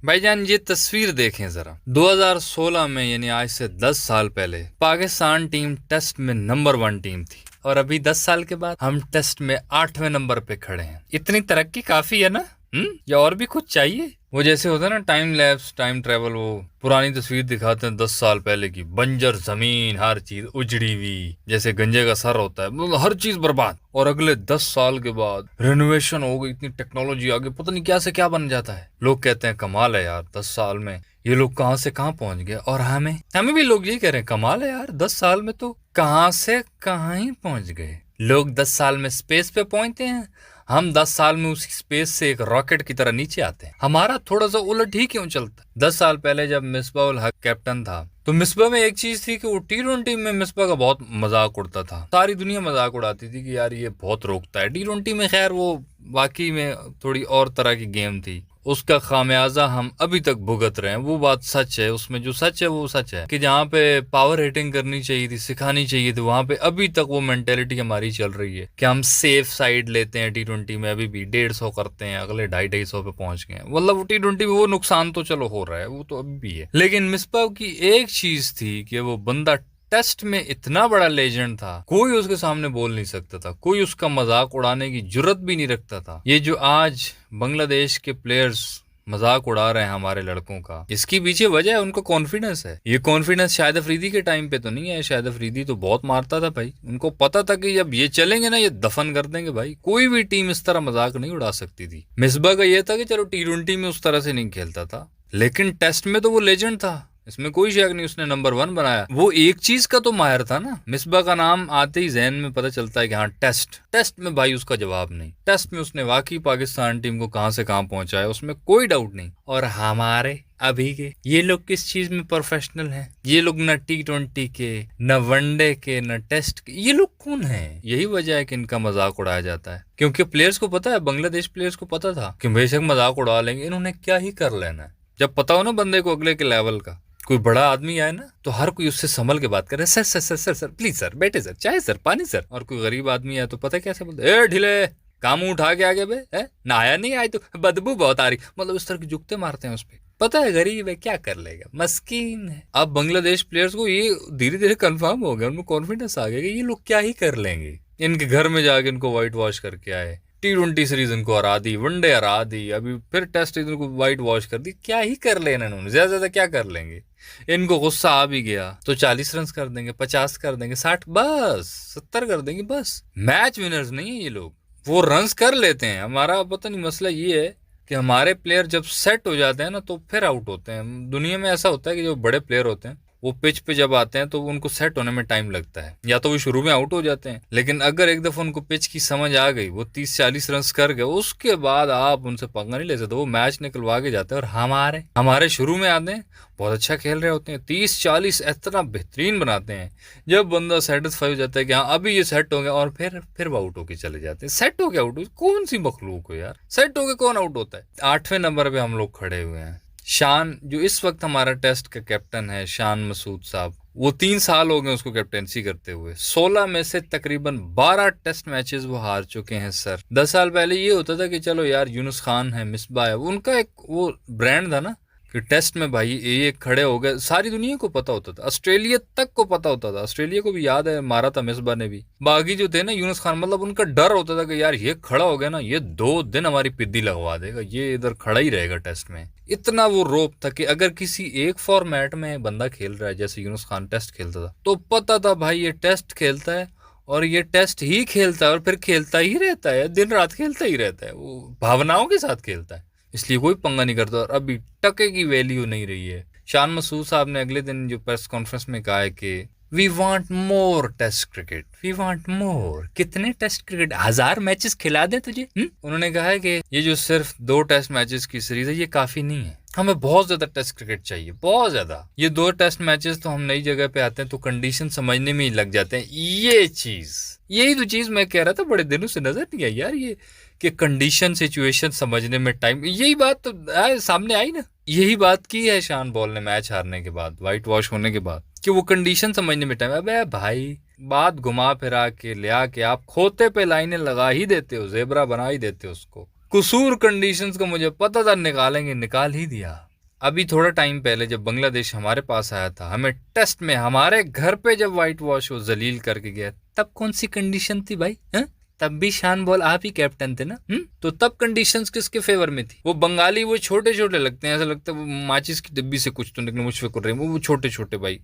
भाईजान ये तस्वीर देखें जरा, 2016 में यानी आज से 10 साल पहले पाकिस्तान टीम टेस्ट में नंबर 1 टीम थी और अभी 10 साल के बाद हम टेस्ट में 8वें नंबर पे खड़े हैं। इतनी तरक्की काफी है ना? या और भी कुछ चाहिए? वो जैसे होता है ना टाइम लैप्स, टाइम ट्रेवल, वो पुरानी तस्वीर दिखाते हैं 10 साल पहले की, बंजर जमीन, हर चीज उजड़ी हुई, जैसे गंजे का सर होता है, मतलब हर चीज बर्बाद। और अगले 10 साल के बाद रेनोवेशन हो गई, इतनी टेक्नोलॉजी आ गई, पता नहीं क्या से क्या बन जाता है। लोग कहते हैं कमाल है यार, 10 साल में ये लोग कहाँ से कहाँ पहुंच गए। और हमें भी लोग यही कह रहे हैं, कमाल है यार, 10 साल में तो कहाँ से कहाँ ही पहुंच गए। लोग 10 साल में स्पेस पे पहुंचते हैं, हम 10 साल में उसी स्पेस से एक रॉकेट की तरह नीचे आते हैं। हमारा थोड़ा सा उलट ही क्यों चलता है? 10 साल पहले जब मिसबा उल हक कैप्टन था तो मिसबा में एक चीज थी कि वो T20 में मिसबा का बहुत मजाक उड़ता था। सारी दुनिया मजाक उड़ाती थी कि यार ये बहुत रोकता है। T20 में खैर वो वाकई में थोड़ी और तरह की गेम थी, उसका खामियाजा हम अभी तक भुगत रहे हैं। वो बात सच है, उसमें जो सच है वो सच है कि जहाँ पे पावर हिटिंग करनी चाहिए थी, सिखानी चाहिए थी, वहां पे अभी तक वो मेंटेलिटी हमारी चल रही है कि हम सेफ साइड लेते हैं। T20 में अभी भी 150 करते हैं, अगले 250 पे पहुंच गए। मतलब T20 में वो नुकसान तो चलो हो रहा है, वो तो अभी भी है। लेकिन मिसबा की एक चीज थी कि वो बंदा टेस्ट में इतना बड़ा लेजेंड था, कोई उसके सामने बोल नहीं सकता था, कोई उसका मजाक उड़ाने की जुर्रत भी नहीं रखता था। ये जो आज बांग्लादेश के प्लेयर्स मजाक उड़ा रहे हैं हमारे लड़कों का, इसकी पीछे वजह है उनका कॉन्फिडेंस है। ये कॉन्फिडेंस शाहिद अफरीदी के टाइम पे तो नहीं है। शाहिद अफरीदी तो बहुत मारता था भाई, उनको पता था कि जब ये चलेंगे ना ये दफन कर देंगे भाई। कोई भी टीम इस तरह मजाक नहीं उड़ा सकती थी। मिसबा का ये था कि चलो T20 में उस तरह से नहीं खेलता था, लेकिन टेस्ट में तो वो लेजेंड था, इसमें कोई शक नहीं। उसने नंबर 1 बनाया। वो एक चीज का तो माहिर था ना, मिसबा का नाम आते ही जहन में पता चलता है कि हाँ टेस्ट में भाई उसका जवाब नहीं। टेस्ट में उसने वाकई पाकिस्तान टीम को कहां से कहां पहुंचाया, उसमें कोई डाउट नहीं। और हमारे अभी के ये लोग किस चीज में प्रोफेशनल हैं? ये लोग न T20 के, न वनडे के, न टेस्ट के, ये लोग कौन हैं? यही वजह है कि इनका मजाक उड़ाया जाता है, क्योंकि प्लेयर्स को पता है, बांग्लादेश प्लेयर्स को पता था कि बेशक मजाक उड़ा लेंगे, इन्होंने क्या ही कर लेना है। जब पता हो ना बंदे को अगले के लेवल का, कोई बड़ा आदमी आए ना तो हर कोई उससे संभल के बात करे, sir sir sir sir sir please sir, बैठे सर, चाय सर, पानी सर। और कोई गरीब आदमी आए तो पता कैसे बोलते, ए ढीले, काम उठा के आगे बे, है नहाया नहीं आए तो बदबू बहुत आ रही, मतलब इस तरह के जुगते मारते हैं उस पे। पता है गरीब है, क्या कर लेगा, मस्कीन है। अब बांग्लादेश प्लेयर्स को ये धीरे धीरे कंफर्म हो गया, उनको कॉन्फिडेंस आ गया कि ये लोग क्या ही कर लेंगे। इनके घर में जाके इनको व्हाइट वॉश करके आए, T20 सीरीज इनको हरा दी, वनडे हरा दी, अभी फिर टेस्ट इनको व्हाइट वॉश कर दी। क्या ही कर लेना इन्होंने, ज्यादा ज्यादा क्या कर लेंगे। इनको गुस्सा आ भी गया तो 40 रन कर देंगे, 50 कर देंगे, 60, बस 70 कर देंगे, बस। मैच विनर्स नहीं है ये लोग, वो रन्स कर लेते हैं। हमारा पता नहीं मसला ये है कि हमारे प्लेयर जब सेट हो जाते हैं ना तो फिर आउट होते हैं। दुनिया में ऐसा होता है कि जो बड़े प्लेयर होते हैं वो पिच पे जब आते हैं तो उनको सेट होने में टाइम लगता है, या तो वो शुरू में आउट हो जाते हैं, लेकिन अगर एक दफा उनको पिच की समझ आ गई, वो 30-40 रन कर गए, उसके बाद आप उनसे पंगा नहीं ले सकते, वो मैच निकलवा के जाते हैं। और हमारे शुरू में आते हैं, बहुत अच्छा खेल रहे होते हैं, 30-40 इतना बेहतरीन बनाते हैं, जब बंदा सेटिस्फाई हो जाता है कि हाँ अभी ये सेट हो गया, और फिर वो आउट होके चले जाते हैं। सेट हो गया आउट, कौन सी मखलूक हो यार, सेट हो गए कौन आउट होता है। 8वें नंबर पे हम लोग खड़े हुए हैं। शान जो इस वक्त हमारा टेस्ट का कैप्टन है, शान मसूद साहब, वो 3 साल हो गए उसको कैप्टेंसी करते हुए। 16 में से तकरीबन 12 टेस्ट मैचेस वो हार चुके हैं सर। 10 साल पहले ये होता था कि चलो यार यूनुस खान है, मिसबा है, उनका एक वो ब्रांड था ना कि टेस्ट में भाई ये खड़े हो गए, सारी दुनिया को पता होता था, ऑस्ट्रेलिया तक को पता होता था। ऑस्ट्रेलिया को भी याद है, मारा था मिसबा ने भी। बाकी जो थे ना यूनुस खान, मतलब उनका डर होता था कि यार ये खड़ा हो गया ना, ये 2 दिन हमारी पिद्दी लगवा देगा, ये इधर खड़ा ही रहेगा टेस्ट में। इतना वो रोप था कि अगर किसी एक फॉर्मेट में बंदा खेल रहा है, जैसे यूनुस खान टेस्ट खेलता था, तो पता था भाई ये टेस्ट खेलता है और ये टेस्ट ही खेलता है और फिर खेलता ही रहता है, दिन रात खेलता ही रहता है, वो भावनाओं के साथ खेलता है, इसलिए कोई पंगा नहीं करता। और अभी टके की वैल्यू नहीं रही है। शान मसूद साहब ने अगले दिन जो प्रेस कॉन्फ्रेंस में कहा है कि we want more test cricket, we want more. कितने टेस्ट क्रिकेट, 1000 मैचेस खिला दें तुझे? उन्होंने कहा है कि ये जो सिर्फ 2 टेस्ट मैचेस की सीरीज है ये काफी नहीं है, हमें बहुत ज्यादा टेस्ट क्रिकेट चाहिए, बहुत ज्यादा। ये 2 टेस्ट मैचेस तो हम नई जगह पे आते हैं तो कंडीशन समझने में ही लग जाते हैं। यही तो चीज मैं कह रहा था, बड़े दिनों से नजर नहीं आई यार ये कि कंडीशन सिचुएशन समझने में टाइम। यही बात तो सामने आई ना, यही बात की है शान बॉल ने मैच हारने के बाद, व्हाइट वॉश होने के बाद, कि वो कंडीशन समझने में टाइम। अबे भाई बात घुमा फिरा के ले आके आप खोते पे लाइनें लगा ही देते हो, जेबरा बना ही देते हो उसको। कसूर कंडीशंस को मुझे पता था निकालेंगे, निकाल ही दिया। अभी थोड़ा टाइम पहले जब बांग्लादेश हमारे पास आया था, हमें टेस्ट में हमारे घर पे जब व्हाइट वॉश वो जलील करके गया, तब कौन सी कंडीशन थी भाई? तब भी शान बॉल आप ही कैप्टन थे ना। तो तब कंडीशंस किसके फेवर में थी? वो बंगाली वो छोटे छोटे लगते हैं, ऐसा लगता है वो माचिस की डिब्बी से कुछ तो निकले, मुझ पे कर रहे हैं वो छोटे छोटे भाई।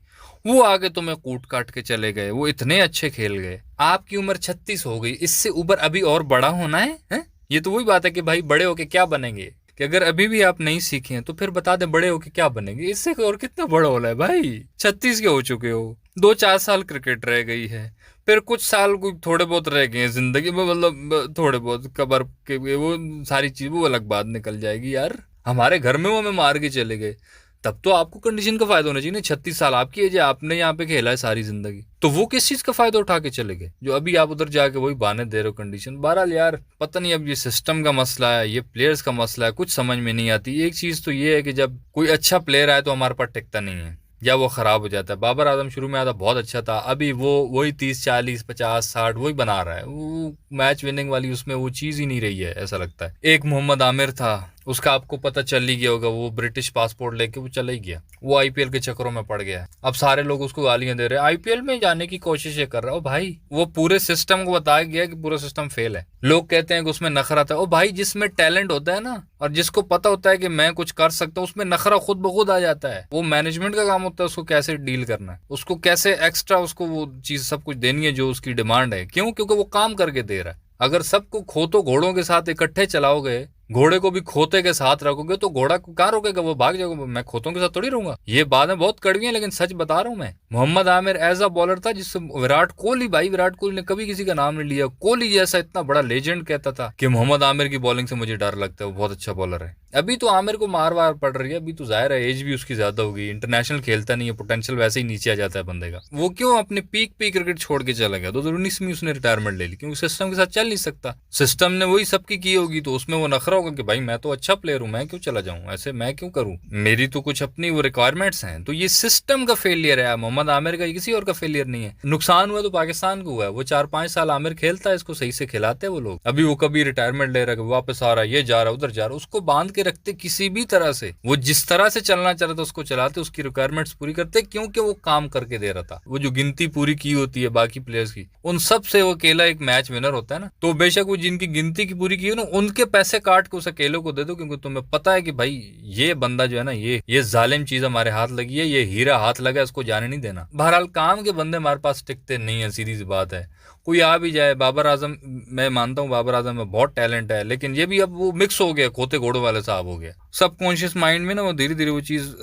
वो आगे तुम्हें कूट काट के चले गए, वो इतने अच्छे खेल गए। आपकी उम्र 36 हो गई, इससे ऊपर अभी और बड़ा होना है? ये तो वही बात है कि भाई बड़े होके क्या बनेंगे, कि अगर अभी भी आप नहीं सीखे हैं तो फिर बता दें बड़े होके क्या बनेंगे। इससे और कितना बड़ा होना है भाई? 36 के हो चुके हो, 2-4 साल क्रिकेट रह गई है, फिर कुछ साल कोई थोड़े बहुत रह गए हैं जिंदगी में, मतलब थोड़े बहुत कबर के वो सारी चीज वो अलग बात निकल जाएगी यार। हमारे घर में वो हमें मार के चले गए, तब तो आपको कंडीशन का फायदा होना चाहिए ना। 36 साल आपकी एज है, आपने यहाँ पे खेला है सारी जिंदगी, तो वो किस चीज का फायदा उठा के चले गए जो अभी आप उधर जाके वही बहाने दे रहे हो कंडीशन। बहरहाल यार पता नहीं, अब ये सिस्टम का मसला है, ये प्लेयर्स का मसला है, कुछ समझ में नहीं आती। एक चीज तो ये है कि जब कोई अच्छा प्लेयर आए तो हमारे पास टिकता नहीं है या वो खराब हो जाता है। बाबर आजम शुरू में आता बहुत अच्छा था, अभी वो वही 30-40-50-60 वही बना रहा है, वो मैच विनिंग वाली उसमें वो चीज ही नहीं रही है ऐसा लगता है। एक मोहम्मद आमिर था, उसका आपको पता चल ही गया होगा, वो ब्रिटिश पासपोर्ट लेके वो चला ही गया, वो आईपीएल के चक्करों में पड़ गया। अब सारे लोग उसको गालियां दे रहे हैं, आईपीएल में जाने की कोशिश कर रहा है। ओ भाई वो पूरे सिस्टम को बताया गया कि पूरा सिस्टम फेल है। लोग कहते हैं कि उसमें नखरा था। ओ भाई जिसमें टैलेंट होता है ना और जिसको पता होता है कि मैं कुछ कर सकता हूँ, उसमें नखरा खुद ब खुद आ जाता है। वो मैनेजमेंट का काम होता है उसको कैसे डील करना है, उसको कैसे एक्स्ट्रा उसको वो चीज सब कुछ देनी है जो उसकी डिमांड है। क्यों? क्योंकि वो काम करके दे रहा है। अगर सबको खोतो घोड़ों के साथ इकट्ठे चलाओगे, घोड़े को भी खोते के साथ रखोगे, तो घोड़ा को कहाँ रोकेगा? वो भाग जाएगा। मैं खोतों के साथ थोड़ी रहूंगा। ये बातें बहुत कड़वी हैं लेकिन सच बता रहा हूं मैं। Mohammad Aamir as a bowler था जिससे विराट कोहली, भाई विराट कोहली ने कभी किसी का नाम नहीं लिया। कोहली जैसा इतना बड़ा लेजेंड कहता था कि मोहम्मद आमिर की बॉलिंग से मुझे डर लगता है, वो बहुत अच्छा बॉलर है। अभी तो आमिर को मार वार पड़ रही है, अभी तो जाहिर है एज भी उसकी ज्यादा होगी, इंटरनेशनल खेलता नहीं है, पोटेंशियल वैसे ही नीचे आ जाता है बंदे का। वो क्यों अपने पीक पे क्रिकेट छोड़ के चला गया? 2019 में उसने रिटायरमेंट ले ली, क्योंकि सिस्टम के साथ चल नहीं सकता। सिस्टम ने वही सबकी की होगी तो उसमें वो नखरा होगा कि भाई मैं तो अच्छा प्लेयर हूं, मैं क्यों चला जाऊं, ऐसे मैं क्यों करूं, मेरी तो कुछ अपनी वो रिक्वायरमेंट्स हैं। तो ये सिस्टम का फेलियर है, मोहम्मद आमिर का, किसी और का फेलियर नहीं है। नुकसान हुआ तो पाकिस्तान को हुआ है। वो 4-5 साल आमिर खेलता है, इसको सही से खिलाते हैं वो लोग। अभी वो कभी रिटायरमेंट ले रहा है, वापस आ रहा है, ये जा रहा है, उधर जा रहा है, उसको बांध के रखते किसी भी तरह से। वो जिस तरह से चलना चाह रहा था उसको चलाते, उसकी रिक्वायरमेंट्स पूरी करते, क्योंकि वो काम करके दे रहा था। वो जो गिनती पूरी की होती है बाकी प्लेयर्स की, उन सब से वो अकेला एक मैच विनर होता है ना। तो बेशक वो जिनकी गिनती की पूरी की हो ना, उनके पैसे काट के उस अकेले को दे दो, क्योंकि तुम्हें पता है कि भाई ये बंदा जो है ना, ये जालिम चीज हमारे हाथ लगी है, ये हीरा हाथ लगा, इसको जाने नहीं देना। बहरहाल काम के बंदे हमारे पास टिकते नहीं है, सीधी सी बात है। कोई आ भी जाए, बाबर आजम, मैं मानता हूँ बाबर आजम में बहुत टैलेंट है, लेकिन ये भी अब वो मिक्स हो गया, खोते घोड़ों वाले साहब हो गया। सबकॉन्शियस माइंड में ना वो धीरे धीरे वो चीज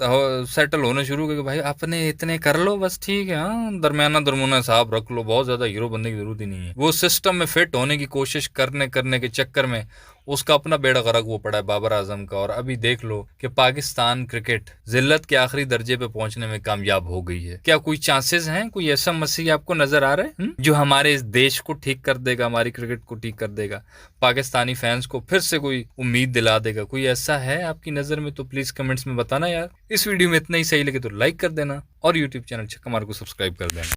सेटल होने शुरू हो गई कि भाई अपने इतने कर लो बस, ठीक है, हाँ दरमियाना दरमुना साहब रख लो, बहुत ज्यादा हीरो बनने की जरूरत ही नहीं है। वो सिस्टम में फिट होने की कोशिश करने के चक्कर में उसका अपना बेड़ा गर्क वो पड़ा है बाबर आजम का। और अभी देख लो कि पाकिस्तान क्रिकेट जिल्लत के आखिरी दर्जे पे पहुंचने में कामयाब हो गई है। क्या कोई चांसेस हैं, कोई ऐसा मसीह आपको नजर आ रहा है जो हमारे इस देश को ठीक कर देगा, हमारी क्रिकेट को ठीक कर देगा, पाकिस्तानी फैंस को फिर से कोई उम्मीद दिला देगा? कोई ऐसा है आपकी नजर में? तो प्लीज कमेंट्स में बताना यार। इस वीडियो में इतना ही, सही लगे तो लाइक कर देना और यूट्यूब चैनल छक्का मार को सब्सक्राइब कर देना।